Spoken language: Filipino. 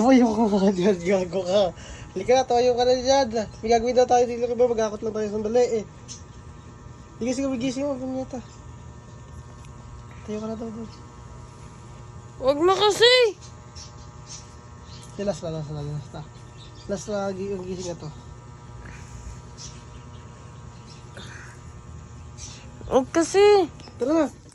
Tumayo ka nga dyan, gago ka. Halika na, tumayo ka na dyan. May gagawin daw tayo dito, ba? Mag-akot lang tayo sandali eh. Gising mo, gising mo, punyeta. Tayo ka na daw doon. Huwag na kasi. Last na. Last na, ang gising na to. Huwag kasi. Tara na.